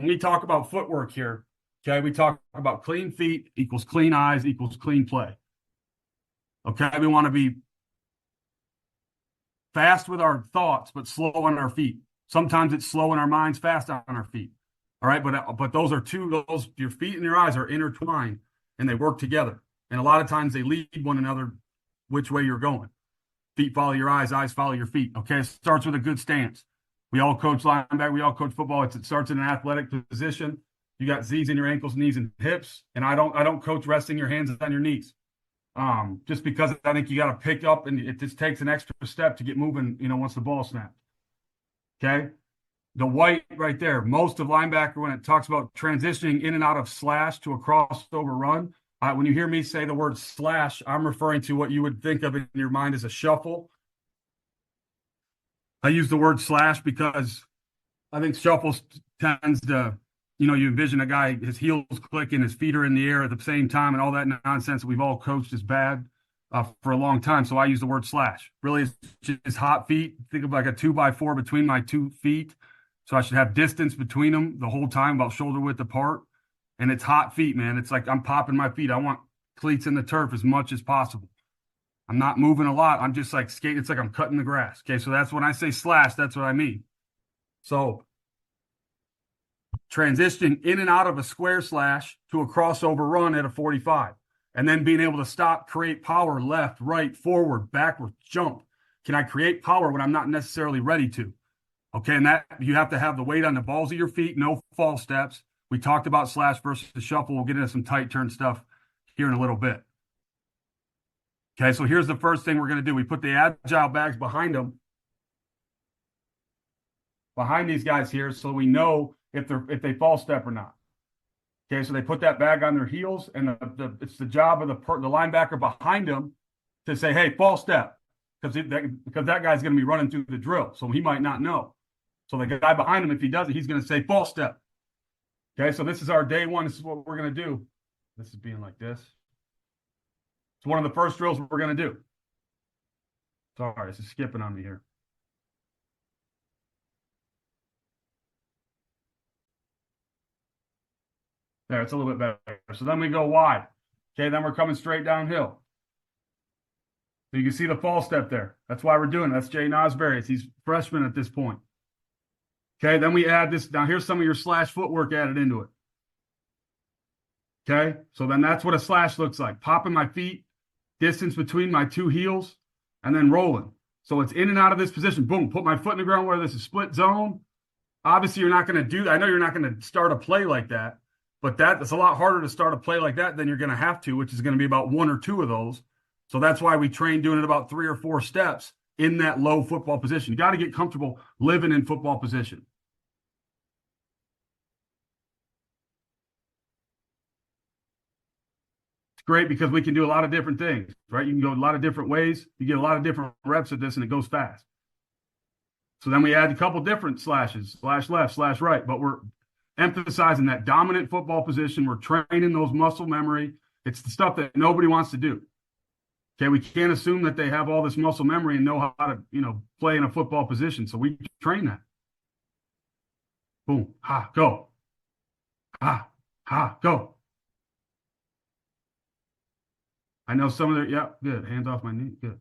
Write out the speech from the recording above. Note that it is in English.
we talk about footwork here, okay, we talk about clean feet equals clean eyes equals clean play. Okay, we want to be fast with our thoughts, but slow on our feet. Sometimes it's slow in our minds, fast on our feet. All right, but those are those your feet and your eyes are intertwined and they work together. And a lot of times they lead one another which way you're going. Feet follow your eyes follow your feet. Okay, it starts with a good stance. We all coach linebacker, we all coach football. It starts in an athletic position. You got Z's in your ankles, knees, and hips. And I don't coach resting your hands on your knees. Just because I think you got to pick up and it just takes an extra step to get moving, once the ball snaps. Okay. The white right there, most of linebacker, when it talks about transitioning in and out of slash to a crossover run, when you hear me say the word slash, I'm referring to what you would think of in your mind as a shuffle. I use the word slash because I think shuffle tends to, you envision a guy, his heels clicking, his feet are in the air at the same time, and all that nonsense that we've all coached is bad for a long time. So I use the word slash. Really, it's just hot feet. Think of like a 2x4 between my 2 feet. So I should have distance between them the whole time, about shoulder width apart. And it's hot feet, man. It's like I'm popping my feet. I want cleats in the turf as much as possible. I'm not moving a lot. I'm just like skating. It's like I'm cutting the grass. Okay, so that's when I say slash, that's what I mean. So transitioning in and out of a square slash to a crossover run at a 45, and then being able to stop, create power, left, right, forward, backward, jump. Can I create power when I'm not necessarily ready to? Okay, and that you have to have the weight on the balls of your feet, no false steps. We talked about slash versus the shuffle. We'll get into some tight turn stuff here in a little bit. Okay, so here's the first thing we're going to do. We put the agile bags behind them, behind these guys here, so we know if they false step or not. Okay, so they put that bag on their heels, and it's the job of the linebacker behind them to say, "Hey, false step," because that guy's going to be running through the drill, so he might not know. So the guy behind him, if he does it, he's going to say false step. Okay, so this is our day one. This is what we're going to do. This is being like this. It's one of the first drills we're going to do. Sorry, this is skipping on me here. There, it's a little bit better. So then we go wide. Okay, then we're coming straight downhill. So you can see the false step there. That's why we're doing it. That's Jay Nosberry. He's freshman at this point. Okay, then we add this. Now here's some of your slash footwork added into it. Okay, so then that's what a slash looks like. Popping my feet, distance between my 2 heels, and then rolling. So it's in and out of this position. Boom, put my foot in the ground where this is split zone. Obviously, you're not going to do that. I know you're not going to start a play like that, but that's a lot harder to start a play like that than you're going to have to, which is going to be about 1 or 2 of those. So that's why we train doing it about 3 or 4 steps in that low football position. You got to get comfortable living in football position. Great because we can do a lot of different things, right? You can go a lot of different ways. You get a lot of different reps at this, and it goes fast. So then we add a couple different slashes, slash left, slash right, but we're emphasizing that dominant football position. We're training those muscle memory. It's the stuff that nobody wants to do. Okay, we can't assume that they have all this muscle memory and know how to, play in a football position. So we train that. Boom, ha, go. Ha, ha, go. I know some of their, yeah, good. Hands off my knee, good.